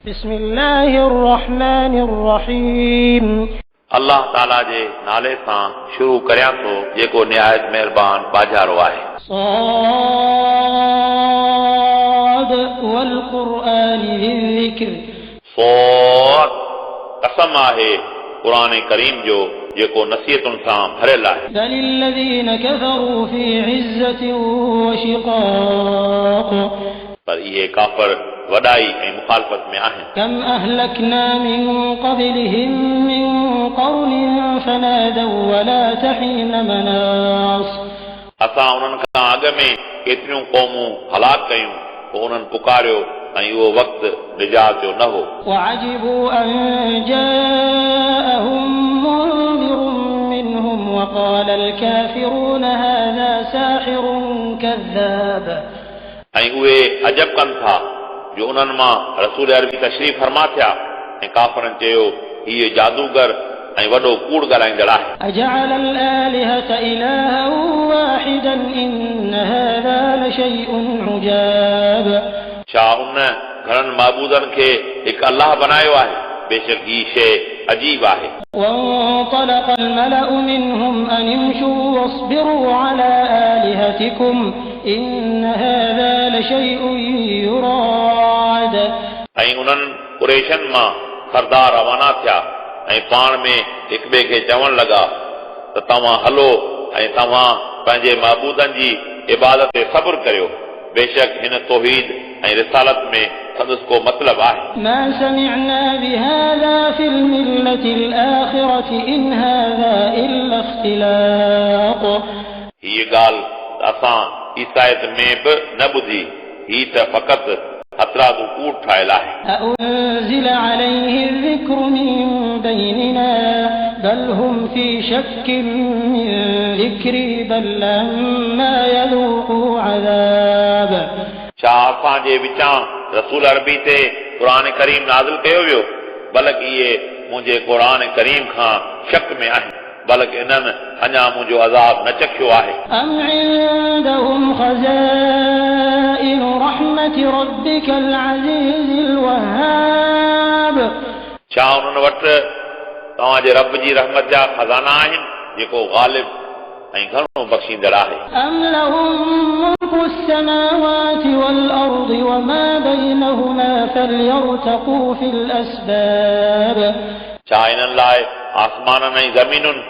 बिस्मिल्लाहिर्रहमानिर्रहीम। अल्लाह ताला जे नाले सां शुरू करियां थो जेको निहायत महिरबान बाजारो आहे। साद वल क़ुरआनि ज़िक्र। साद कसम आहे क़ुरान करीम जो जेको नसीहतुनि सां भरियल आहे। बलिल्लज़ीन कफ़रू फ़ी इज़्ज़तिन व शिक़ाक़। पर इहे काफ़िर वॾाई ऐं मुखालफ़त में आहिनि। कम अहलकना मिन क़ब्लिहिम मिन क़र्निन फ़नादव वला तहीन मनास। असां उन्हनि खां अॻ में केतिरियूं क़ौमूं हलाक कयूं, पोइ उन्हनि पुकारियो ऐं उहो वक़्तु निजात जो न हो। वअजिबू अन जाअहुम मुनज़िरुम मिनहुम वक़ाल अल काफ़िरून हाज़ा साहिरुन कज़्ज़ाब। ऐं उहे अजब कनि था जो उन्हनि मां रसूल अरबी तशरीफ़ फरमा थिया ऐं काफ़िरनि चयो हीअ जादूगर ऐं वॾो कूड़ ॻाल्हाईंदड़ आहे। अजअल अल आलिहत इलाहन वाहिदन इन हाज़ा लशैउन उजाब। छा उन घणनि माबूदनि खे हिकु अल्लाह बनायो आहे? बेशक ही शइ अजीब आहे। वंतलक़ अल मलअ मिनहुम अन इम्शू वस्बिरू अला आलिहतिकुम इन हाज़ा लशैउन युराद। ऐं उन्हनि कुरैशनि मां सरदार रवाना थिया ऐं पाण में हिक ॿिए खे चवण लॻा त तव्हां हलो ऐं तव्हां पंहिंजे महबूदनि जी इबादत ते सब्र करियो। बेशक हिन तौहीद ऐं रिसालत में संदसि को मतिलब आहे। मा समिअना बिहाज़ा फिल मिल्लतिल आखिरति इन हाज़ा इल्ला इख्तिलाक़। हीअ ॻाल्हि असां ईसाइत में बि न ॿुधी, ही त फ़क़ति हथरादू कूड़ ठाहियल आहे। अउंज़िल अलैहि ज़िक्र मिन बैनिना बल हुम फी शक्किन मिन ज़िक्री बल लम्मा यज़ूक़ू अज़ाब। छा असांजे विचां रसूल अरबी ते क़ुरान करीम नाज़िल कयो वियो? बल्कि इहे मुंहिंजे क़ुरान करीम खां शक में आहिनि, बल्कि इन्हनि अञा मुंहिंजो अज़ाब न चखियो आहे। अम इंदहुम ख़ज़ाइनु रहमति रब्बिकल अज़ीज़िल वहाब। छा उन्हनि वटि तव्हांजे रब जी रहमत जा खज़ाना आहिनि जेको ग़ालिब ऐं घणो बख़्शींदड़ आहे। अम लहुम मुल्कु समावाति वल अर्दि वमा बैनहुमा फल्यर्तक़ू फिल अस्बाब। छा इन्हनि लाइ आसमाननि ऐं ज़मीनुनि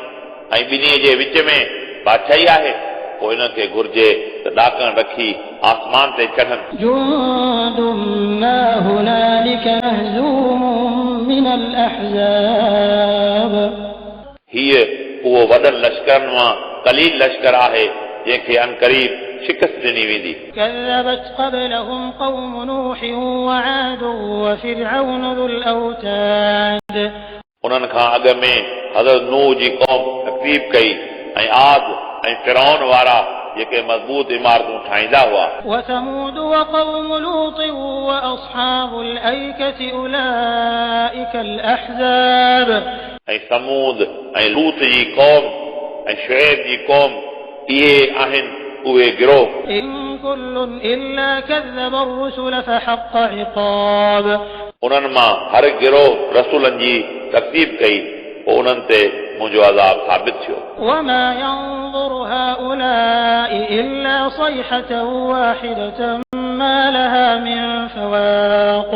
ऐं ॿिन्ही जे विच में बादशाही आहे? पोइ इन्हनि खे घुर्जे त ॾाकण रखी आसमान ते चढ़नि। जुंदुम मा हुनालिक महज़ूमुम मिनल अहज़ाब। हीअ उहो वॾनि लश्करनि मां कलील लश्कर आहे जंहिंखे अनक़रीब शिकस्त ॾिनी वेंदी। कज़्ज़बत क़ब्लहुम क़ौम नूह वआद वफ़िरऔन ज़ुल औताद। उन्हनि खां अॻ में हज़रत नूह जी क़ौम तकज़ीब कई ऐं आद ऐं फ़िरऔन वारा जेके मज़बूत इमारतूं ठाहींदा हुआ। वसमूद वक़ौम लूत वअस्हाबुल ऐकति उलाइकल अहज़ाब। ऐं समूद ऐं लूत जी क़ौम ऐं शुएब जी क़ौम इहे आहिनि उहे गिरोह। इन कुल्लुन इल्ला कज़्ज़ब अर्रुसुल फहक़्क़ इक़ाब। उन्हनि मां हर गिरोह रसूलनि जी तकज़ीब कई, पोइ उन्हनि ते मुंहिंजो अज़ाब साबित थियो। वमा यंज़ुरु हाउलाइ इल्ला सयहतन वाहिदतन मा लहा मिन फवाक़।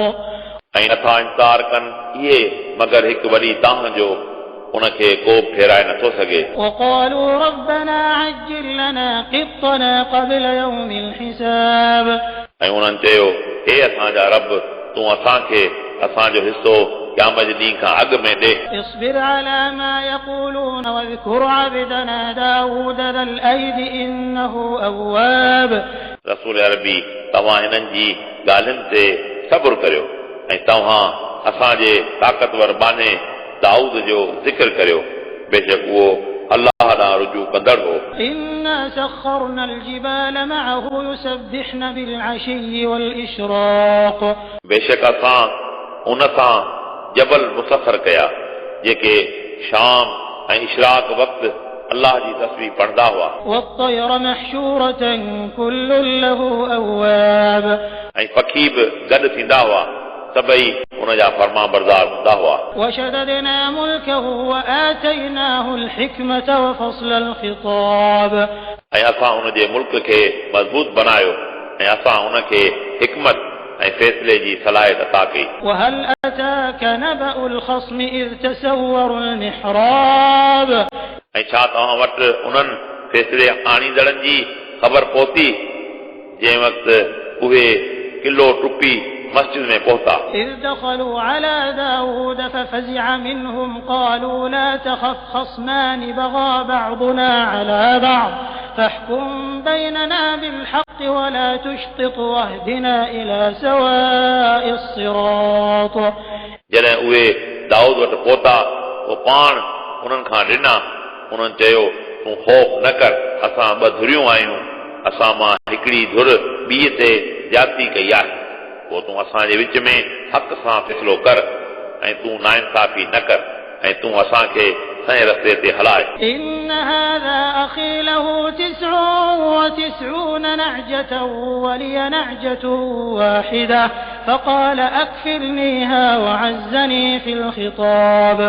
ऐं नथा इंतज़ार कनि इहे मगर हिकु वॾी तांह जो, उनखे को बि फेराए नथो सघे। वक़ालू रब्बना अज्जिल लना क़ित्तना क़ब्ल यौमिल हिसाब। ऐं उन्हनि चयो हे असांजा रब, तूं असांखे असांजो हिस्सो क़यामत जे ॾींहं खां अॻु में ॾे। इस्बिर अला मा यक़ूलून वज़कुर अब्दना दाऊद ज़ल ऐदि इन्नहु अव्वाब। रसूल अरबी तव्हां हिननि जी ॻाल्हियुनि ते सब्र करियो ऐं तव्हां असांजे ताक़तवर बाने दाऊद जो ज़िक्र करियो, बेशक उहो अल्लाह ॾांहुं रुजू कंदड़ हो। इन्ना सख़रना अल जिबाल मअहु युसब्बिहन बिल अशी वल इशराक़। बेशक असां उन सां जबल मुसख़र कया जेके शाम ऐं इशराक़ वक़्तु अल्लाह जी तस्बीह पढ़ंदा हुआ। वत्तयर महशूरतन कुल्लुन लहु अव्वाब। ऐं पखी बि गॾु थींदा हुआ सभई उन जा फर्मा बरदार हूंदा हुआ وشددنا ملكه وآتيناه الحكمة وفصل الخطاب ऐं असां उन जे मुल्क खे मज़बूत बनायो ऐं असां उन खे हिकमत ऐं फ़ैसिले जी सलाहियत अता कई وهل أتاك نبأ الخصم إذ تسوروا المحراب ऐं छा तव्हां वटि उन्हनि फ़ैसिले आणींदड़नि जी ख़बर पहुती जंहिं वक़्तु उहे किलो टुपी مسجد में पहुता إذ دخلوا على داود ففزع منهم قالوا لا تخف خصمان بغى بعضنا على بعض فاحكم بيننا بالحق ولا تشطط واهدنا إلى سواء الصراط जॾहिं उहे दाऊद वटि पहुता पोइ पाण उन्हनि खां ॾिना उन्हनि चयो तूं ख़ौफ़ न कर असां ॿ धुरियूं आहियूं असां मां हिकिड़ी धुर ॿीअ ते ज्यादती कई आहे पोइ तूं असांजे विच में हक़ सां फ़ैसिलो कर ऐं तूं नाइंसाफ़ी न कर ऐं तूं असांखे सही रस्ते ते हलाए إن هذا أخي له 99 نعجة ولي نعجة واحدة فقال أكفلنيها وعزني في الخطاب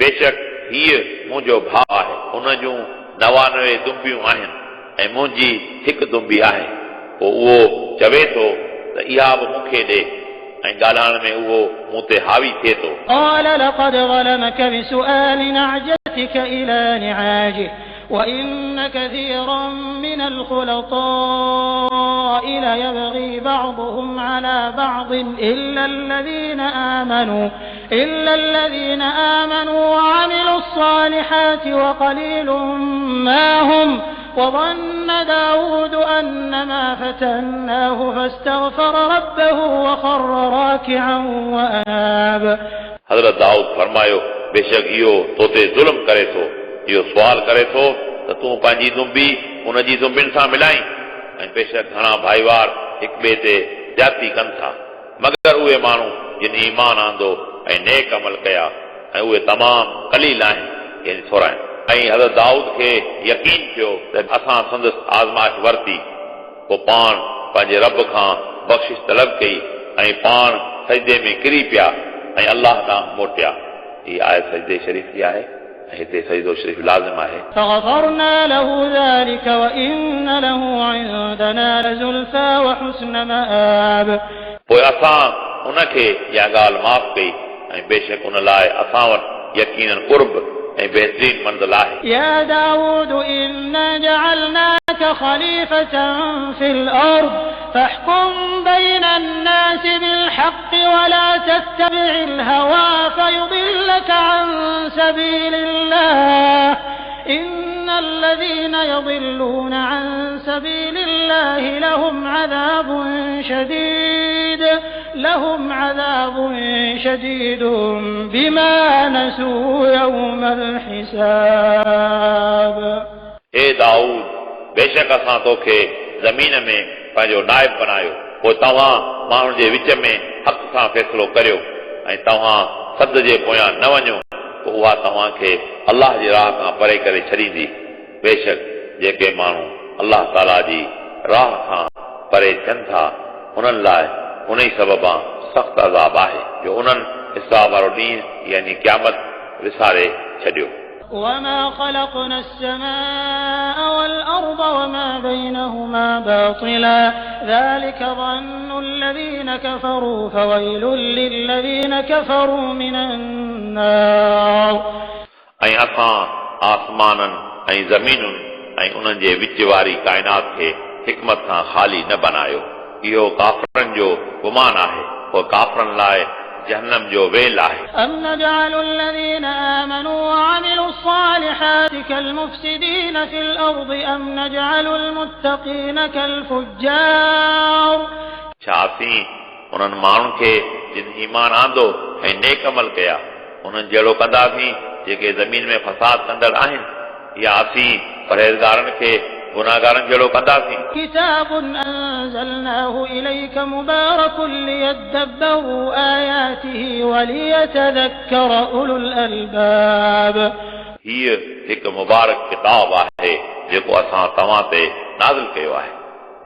बेशक हीअ मुंहिंजो भाउ आहे उन जूं 99 दुंबियूं आहिनि ऐं मुंहिंजी हिकु दुंबी आहे पोइ उहो चवे थो त इहा बि मूंखे ॾे ऐं ॻाल्हाइण में उहो मूं ते हावी थिए थो قال لقد ظلمك بسؤال نعجتك إلى نعاجه وإن كثيرا من الخلطاء ليبغي بعضهم على بعض إلا الذين آمنوا وعملوا الصالحات وقليل ما هم وظن داود أنما فتناه فاستغفر ربه وخر راكعا وأناب حضرت दाऊद फरमायो बेशक इहो तोते ज़ुल्म करे थो इहो सुवाल करे थो त तूं पंहिंजी दुंबी उन जी दुंबियुनि सां मिलाई ऐं बेशक घणा भाईवार हिक ॿिए ते ज्यादती कनि था मगर उहे माण्हू जिन ईमान आंदो ऐं नेक अमल कया ऐं उहे तमामु कलील आहिनि यानी थोरा आहिनि ऐं हज़रत दाऊद खे यकीन थियो त असां संदसि आज़माइश वरिती पोइ पाण पंहिंजे रब खां बख़्शिश तलब कई ऐं पाण सजदे में किरी पिया ऐं अल्लाह ॾांहुं मोटिया हीअ आयत सजदे शरीफ़ जी आहे ऐं हिते सजदो शरीफ़ लाज़िम आहे فغفرنا له ذلك وإن له عندنا لزلفى وحسن مآب पोइ असां उनखे इहा ॻाल्हि माफ़ कई ऐं बेशक उन लाइ असां वटि यकीनन क़ुर्ब ऐं बहितरीन मंज़िल आहे يا داود إنا جعلناك خليفة في الأرض فاحكم بين الناس بالحق ولا تتبع الهوى فيضلك عن سبيل الله إن الذين يضلون عن سبيل الله لهم عذاب شديد بما نسوا يوم الحساب हे दाऊद बेशक असां तोखे ज़मीन में पंहिंजो नाइब बनायो पोइ तव्हां माण्हुनि जे विच में हक़ सां फ़ैसिलो करियो ऐं तव्हां सद जे पोयां न वञो पोइ उहा तव्हांखे अलाह जी राह खां परे करे छॾींदी बेशक जेके माण्हू अलाह ताला जी राह खां परे थियनि था उन्हनि लाइ उन ई सबबा सख़्त अज़ाब आहे जो उन्हनि हिसाब वारो ॾींहुं यानी क़यामत विसारे छॾियो وما خلقنا السماء والأرض وما بينهما باطلا ذلك ظن الذين كفروا فويل للذين كفروا من النار ऐं असां आसमाननि ऐं ज़मीनुनि ऐं उन्हनि जे विच वारी काइनात खे हिकमत सां ख़ाली न बनायो इहो काफ़रनि जो गुमान आहे पोइ काफ़रनि लाइ जहन्नम जो वेल आहे أم نجعل الذين آمنوا وعملوا الصالحات كالمفسدين في الأرض أم نجعل المتقين كالفجار छा असीं उन्हनि माण्हुनि खे जिन ईमान आंदो ऐं नेक अमल कया उन्हनि जहिड़ो कंदासीं जेके ज़मीन में फसाद कंदड़ आहिनि या असीं परहेज़गारनि खे गुनाहगारनि जहिड़ो कंदासीं किताब أنزلناه إليك مبارك ليدبروا آياته وليتذكر أولو الألباب हीअ हिकु मुबारक किताब आहे जेको असां तव्हां ते नाज़िल कयो आहे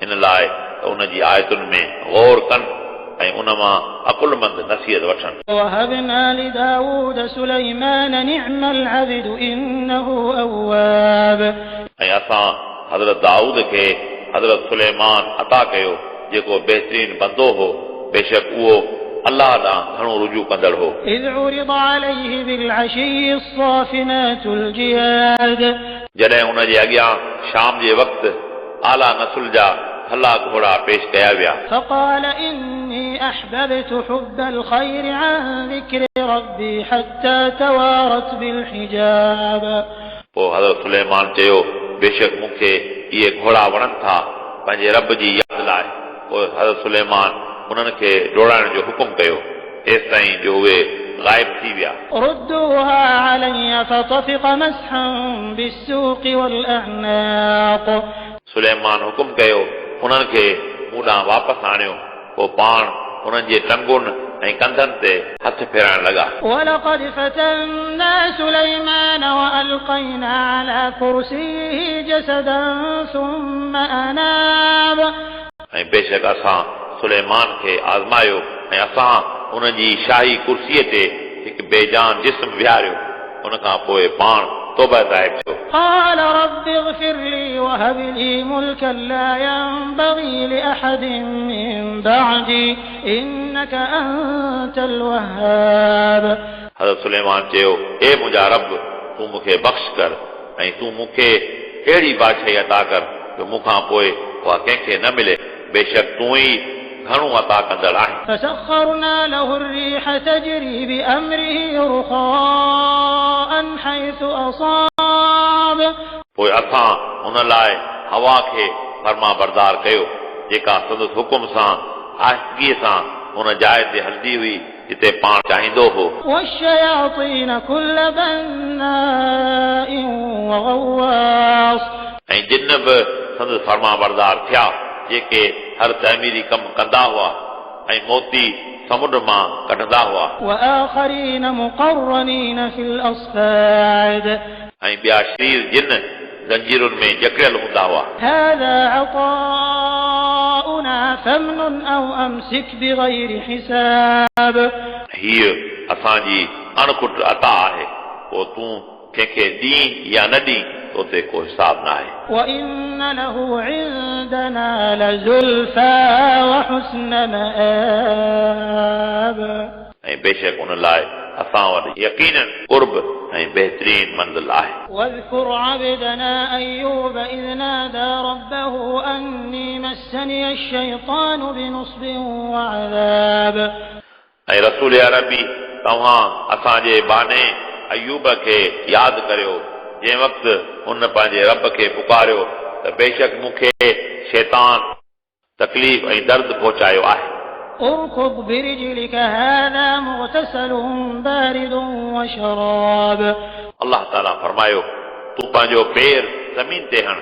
इन लाइ त उन जी आयतुनि में गौर कनि ऐं उन मां अकुलमंद नसीहत वठनि. وهبنا لداود سليمان نعم العبد إنه أواب. ऐं असां हज़रत दाऊद खे हज़रत सुलेमान अता कयो जेको बहितरीन बंदो हो बेशक उहो अल्लाह ॾांहुं घणो रुजू कंदड़ हो. إذ عرض عليه بالعشي الصافنات الجياد. जॾहिं हुन जे अॻियां शाम जे वक़्तु आला नसुल जा भला घोड़ा पेश कया विया. فقال إني أحببت حب الخير عن ذكر ربي حتى توارت بالحجاب. पोइ हज़रत सुलेमान चयो बेशक मूंखे इहे घोड़ा वणनि था पंहिंजे रब जी यादि लाइ. पोइ हज़रत सुलेमान उन्हनि खे डोड़ाइण जो हुकुम कयो एसि ताईं जो उहे गायब थी विया. ردوها علي فطفق مسحا بالسوق والأعناق. सुलेमान हुकुम कयो उन्हनि खे मूं ॾांहुं वापसि आणियो. पोइ पाण उन्हनि जे टंगुनि ऐं कंधनि ते हथ फेराइण लॻा. ولقد فتنا سليمان وألقينا على كرسيه جسدا ثم أناب. ऐं बेशक असां सुलेमान खे आज़मायो ऐं असां उन जी शाही कुर्सीअ ते हिकु बेजान जिस्म विहारियो. उन खां पोइ पाण तौबा ताइब थियो. قال رب اغفر لي وهب لي ملكا لا ينبغي لأحد من بعدي إنك أنت الوهاب. हज़रत सुलेमान चयो ए मुंहिंजा रब तूं मूंखे बख़्श कर ऐं तूं मूंखे अहिड़ी बादशाही अता कर जो मूंखां पोइ उहा कंहिंखे न मिले. बेशक तूं ई घणो अता कंदड़ आहीं. فسخرنا له الريح تجري بأمره رخاء حيث أصاب. पोइ असां हुन लाइ हवा खे फर्मा बरदार कयो जेका संदसि हुकुम सां आहिस्तगीअ सां हुन जाइ ते हलंदी हुई जिते पाण चाहींदो हो. والشياطين كل بناء وغواص. ऐं जिन बि संदसि फर्मा बरदार थिया जेके हर तइमीरी कमु कंदा हुआ ऐं मोती समुंड मां कढंदा हुआ. وآخرين مقرنين في الأصفاد. ऐं ॿिया शरीर जिन जंजीरुनि में जकड़ियल हूंदा हुआ. هذا عطاؤنا فامنن أو أمسك بغير حساب. हीअ असांजी अणकुट अता आहे पोइ तूं कंहिंखे ॾीं या न ॾीं तोते को हिसाब न आहे. وإن له عندنا لزلفى وحسن مآب. ऐं बेशक उन लाइ असां वटि यकीनन कुर्ब ऐं बहितरीन मंज़िल आहे. واذكر عبدنا أيوب إذ نادى ربه أني مسني الشيطان بنصب وعذاب. ऐं रसूल अरबी तव्हां असांजे बाने अयूब खे यादि करियो जंहिं वक़्तु हुन पंहिंजे रब खे पुकारियो त बेशक मूंखे शैतान तकलीफ़ ऐं दर्द पहुचायो आहे. اركض برجلك هذا مغتسل بارد وشراب. अल्लाह ताला फरमायो तूं पंहिंजो पेर ज़मीन ते हण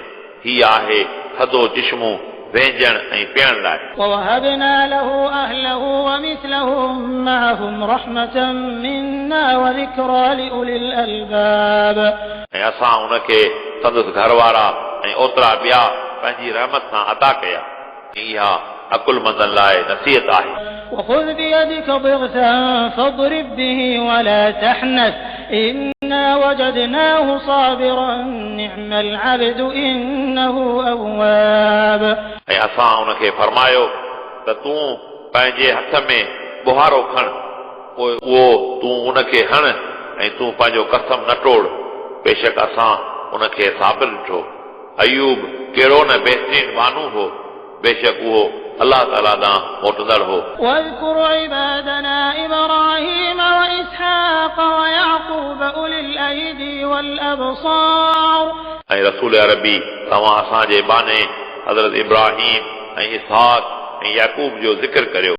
ही आहे थधो चिश्मो वेंजण ऐं पीअण लाइ. ووهبنا له أهله ومثلهم معهم رحمة منا وذكرى لأولي الألباب. ऐं असां हुनखे संदसि घर वारा ऐं ओतिरा ॿिया पंहिंजी रहमत सां अता कया. इहा अकुलमंदनि लाइ नसीहत आहे. وخذ بيدك ضغثا فاضرب به ولا تحنث إنا وجدناه صابرا نعم العبد إنه أواب. ऐं असां हुनखे फरमायो त तूं पंहिंजे हथ में बुहारो खण पोइ उहो तूं उनखे हण ऐं तूं पंहिंजो कसम न टोड़. बेशक असां उनखे साबिर ॾिठो. अयूब कहिड़ो न बहितरीन बानू हो. बेशक उहो अल्लाह ताला ॾांहुं मोटंदड़ हो. واذكر عبادنا إبراهيم وإسحاق ويعقوب أولي الأيدي والأبصار. ऐं रसूल अरबी तव्हां असांजे बाने हज़रत इब्राहिम ऐं इसहाक ऐं याकूब जो ज़िक्र करियो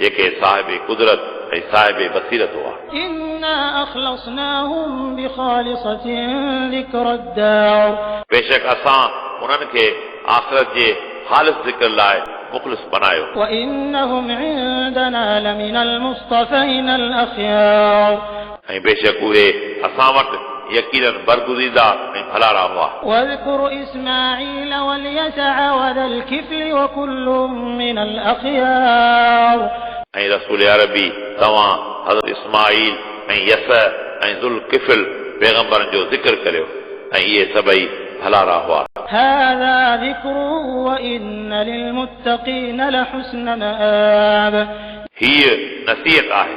जेके साहिब कुदरत ऐं साहिब बसीरत हुआ. إنا أخلصناهم بخالصة ذكر الدار. बेशक असां उन्हनि खे आख़िरत जे ख़ालिस ज़िक्र लाइ मुख़लिस बनायो. وإنهم عندنا لمن المصطفين الأخيار. ऐं बेशक उहे असां वटि यकीनन बरगुज़ीदा ऐं भलारा हुआ. واذكر إسماعيل واليسع وذا الكفل وكل من الأخيار. ऐं रसूल अरबी तव्हां हज़रत इस्माईल ऐं यस ऐं ज़ुल किफ़िल पैगंबरनि जो ज़िक्र करियो ऐं इहे सभई भलारा हुआ هذا ذكر وإن للمتقين لحسن مآب हीअ नसीहत आहे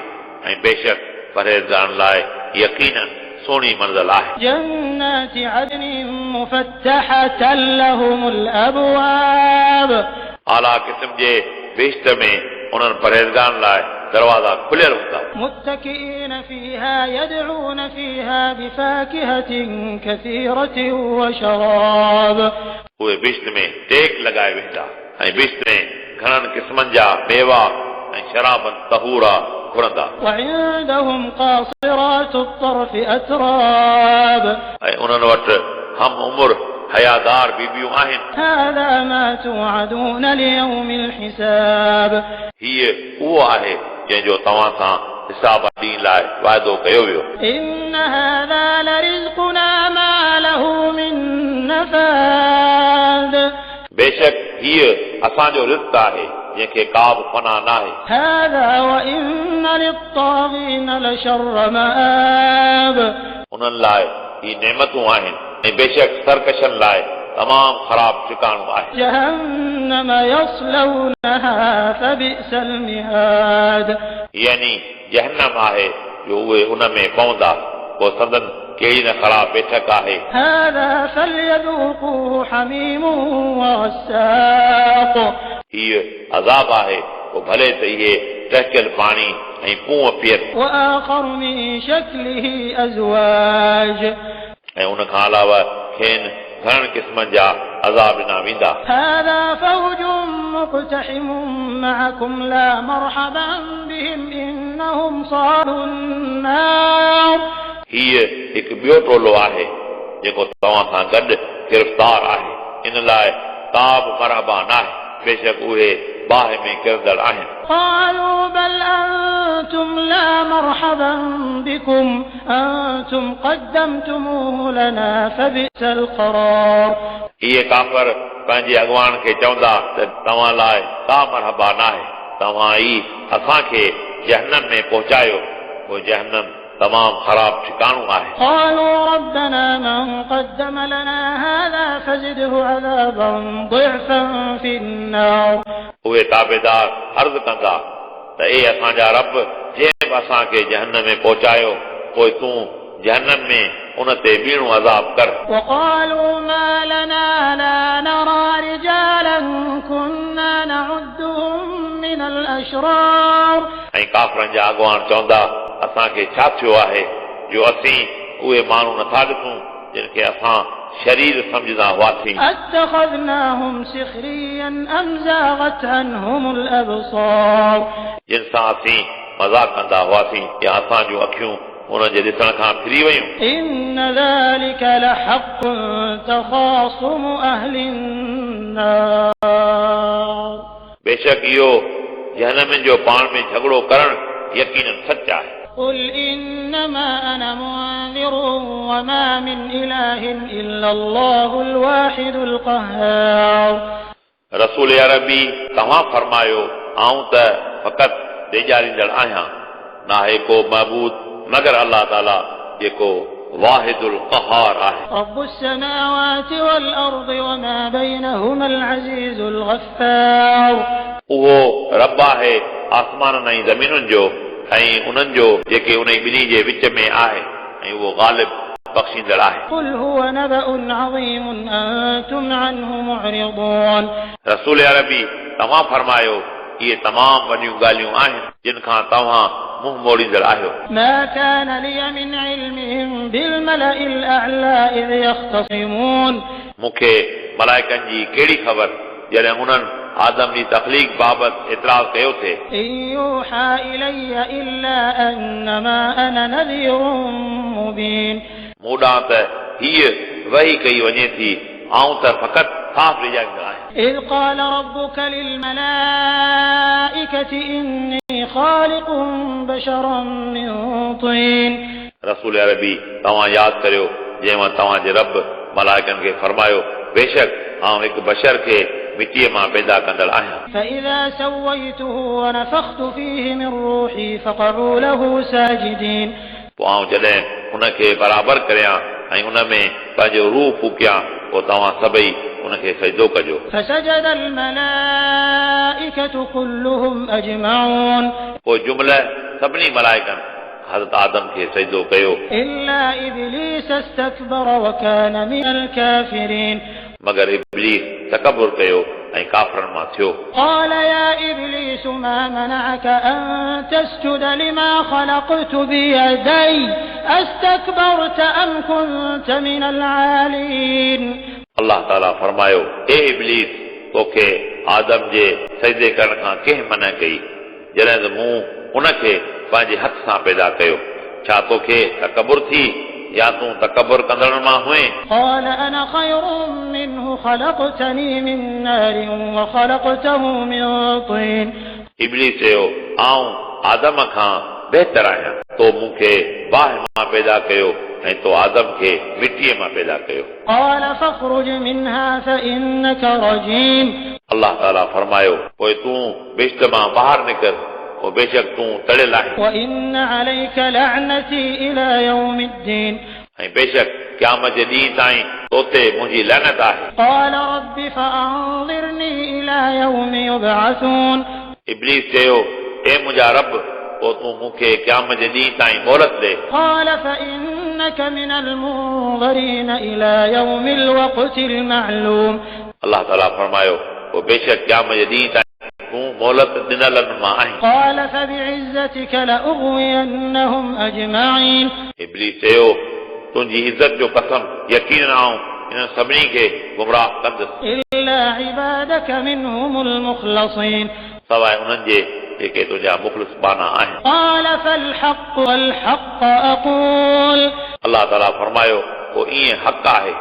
ऐं बेशक परहेज़गारनि लाइ यकीनन सोणी मंज़िल आहे جنات عدن مفتحة لهم الأبواب आला क़िस्म जे बेशत में उन्हनि परहेज़गारनि लाइ दरवाज़ा खुलियल हूंदा متكئين فيها يدعون فيها بفاكهة كثيرة وشراب उहे बेशत में टेक लॻाए वेंदा ऐं बेशत में घणनि क़िस्मनि जा मेवा ऐं शराबनि तहूरा घुरंदा وعندهم قاصرات الطرف أتراب ऐं उन्हनि वटि हम उमिरि हयादार बीबियूं आहिनि هذا ما توعدون ليوم الحساب हीअ उहो आहे जंहिंजो तव्हां सां हिसाब ॾींहं लाइ वाइदो कयो वियो إن هذا لرزقنا ما له من نفاد बेशक हीअ असांजो रिज़्क़ आहे जंहिंखे का बि फना नाहे هذا وإن للطاغين لشر مآب उन्हनि लाइ ही नेमतूं आहिनि ऐं बेशक सरकशनि लाइ तमामु ख़राब ठिकाणो आहे جهنم يصلونها فبئس المهاد यानी जहन्नम आहे जो उहे उन में पवंदा पोइ संदन कहिड़ी न ख़राब बैठक आहे هذا فليذوقوه حميم وغساق हीअ अज़ाब आहे पोइ भले त इहे टहिकियल पाणी ऐं पूअं पीअनि وآخر من شكله أزواج ऐं उन खां अलावा खेनि घणनि क़िस्मनि जा अज़ाब ॾिना वेंदा هذا فوج مقتحم معكم لا مرحبا بهم إنهم صالوا النار हीअ हिकु ॿियो टोलो आहे जेको तव्हां सां गॾु गिरफ़्तार आहे इन लाइ का बि मरहबा नाहे बेशक उहे बाहि में किरंदड़ आहिनि قالوا بل أنتم لا مرحبا بكم أنتم قدمتموه لنا فبئس القرار इहे काफ़र पंहिंजे अॻवान खे चवंदा त तव्हां लाइ का मरहबा नाहे तव्हां ई असांखे जहन्नम में पहुचायो पोइ जहन्नम तमामु ख़राब ठिकाणो आहे قالوا ربنا من قدم لنا هذا فزده عذابا ضعفا في النار उहे ताबेदार अर्ज़ कंदा त ए असांजा रब जंहिं बि असांखे जहन्नम में पहुचायो पोइ तूं जहन्नम में उन ते ॿीणो अज़ाब कर وقالوا ما لنا لا نرى رجالا كنا نعدهم من الأشرار ऐं काफ़रनि जा अॻवान चवंदा असांखे छा थियो आहे जो असीं उहे माण्हू नथा ॾिसूं जिन खे असां शरीर सम्झंदा हुआसीं أتخذناهم سخريا أم زاغت عنهم الأبصار जिन सां असीं मज़ाक कंदा हुआसीं या असां जूं अखियूं उन जे ॾिसण खां फिरी वयूं إن ذلك لحق تخاصم أهل النار बेशक इहो जहन्नम जो पाण में झगड़ो करणु यकीनन सच आहे قل إنما أنا منذر وما من إله إلا الله الواحد القهار रसूल अरबी तव्हां फरमायो आऊं त फ़क़ति ॾेजारींदड़ आहियां नाहे को महबूद मगर अल्लाह ताला जेको वाहिदुल क़हार आहे رب السماوات والأرض وما بينهما العزيز الغفار उहो रब आहे आसमाननि ऐं ज़मीनुनि जो ऐं उन्हनि जो जेके उन ॿिन्ही जे विच में आहे ऐं उहो ग़ालिब बख़्शींदड़ आहे قل هو نبأ عظيم أنتم عنه معرضون रसूल अरबी तव्हां फरमायो इहे तमामु वॾियूं ॻाल्हियूं आहिनि जिन खां तव्हां मुंहुं मोड़ींदड़ आहियो ما كان لي من علمهم بالملأ الأعلى إذ يختصمون मूंखे मलाइकनि जी कहिड़ी ख़बर जॾहिं उन्हनि आदम जी तख़लीक़ बाबति एतिराज़ कयो थे إن يوحى إلي إلا أنما أنا نذير مبين मूं ॾांहुं त हीअ वही कई वञे थी आऊं त फ़क़ति साफ़ ॾेजारींदड़ आहियां إذ قال ربك للملائكة إني خالق بشرا من طين रसूल अरबी तव्हां यादि करियो जंहिं वक़्तु तव्हांजे रब मलाइकनि खे फरमायो बेशक आऊं हिकु बशर खे मिटीअ मां पैदा कंदड़ आहियां فإذا سويته ونفخت فيه من روحي فقعوا له ساجدين पोइ आउं जॾहिं उनखे बराबरि करियां ऐं उन में पंहिंजो रूह फूकियां पोइ तव्हां सभई उनखे सजदो कजो فسجد الملائكة كلهم أجمعون पोइ जुमल सभिनी मलाइकनि हज़रत आदम खे सजदो कयो إلا إبليس استكبر وكان من الكافرين मगर इब्लीस तकबुर कयो ऐं काफ़रनि मां थियो قال يا إبليس ما منعك أن تسجد لما خلقت بيدي أستكبرت أم كنت من العالين अल्लाह ताला फरमायो ए इब्लीस तोखे आदम जे सजदे करण खां कंहिं मना कई जॾहिं त मूं उनखे पंहिंजे हथ सां पैदा कयो छा तोखे तकबुर थी या तूं तकबुर कंदड़ मां हुए قال أنا خير منه خلقتني من نار وخلقته من طين इब्लीस चयो आऊं आदम खां बहितर आहियां तो मूंखे बाहि मां पैदा कयो ऐं तो आदम खे मिटीअ मां पैदा कयो قال فاخرج منها فإنك رجيم अल्लाह ताला फरमायो पोइ तूं बेश्त मां ॿाहिरि निकर पोइ बेशक तूं तड़ियल आहीं وإن عليك لعنتي إلى يوم الدين ऐं बेशक क़यामत जे ॾींहं ताईं तोते मुंहिंजी लहनत आहे قال رب فأنظرني إلى يوم يبعثون इब्लीस चयो ए मुंहिंजा रब पोइ तूं मूंखे क़यामत जे ॾींहं ताईं मोहलत ॾे قال فإنك من المنظرين إلى يوم الوقت المعلوم अल्लाह ताला फरमायो पोइ बेशक क़यामत जे ॾींहं ताईं तूं मोहलत ॾिनलनि मां आहीं قال فبعزتك لأغوينهم أجمعين इब्लीस चयो तुंहिंजी इज़त जो कसम यकीन आऊं इन सभिनी खे गुमराह कंदुसि إلا عبادك منهم المخلصين सवाइ उन्हनि जे जेके तुंहिंजा मुख़लिस बाना आहिनि قال فالحق والحق أقول अल्लाह ताला फरमायो पोइ ईअं हक़ आहे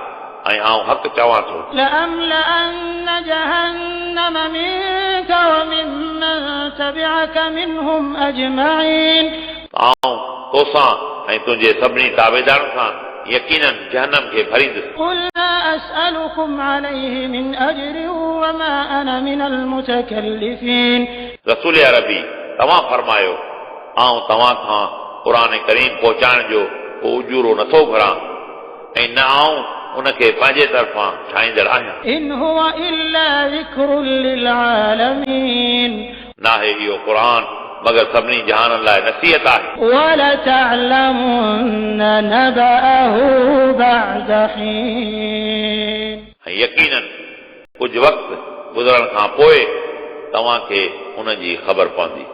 ऐं आऊं हक़ चवां थो لأملأن جهنم منك وممن تبعك منهم أجمعين आऊं तोसां ऐं तुंहिंजे सभिनी ताबेदारनि सां यकीनन जहन्नम खे भरींदुसि قل لا أسألكم عليه من أجر وما أنا من المتكلفين रसूल अरबी तव्हां फरमायो आऊं तव्हां खां क़ुरान करीम पहुचाइण जो को उजूरो नथो घुरां ऐं न आऊं उनखे पंहिंजे तरफ़ां ठाहींदड़ आहियां إن هو إلا ذكر للعالمين नाहे इहो क़ुरान मगर सभिनी जहाननि लाइ नसीहत आहे ولتعلمن نبأه بعد حين ऐं यकीनन कुझु वक़्तु गुज़रण खां पोइ तव्हांखे उनजी ख़बर पवंदी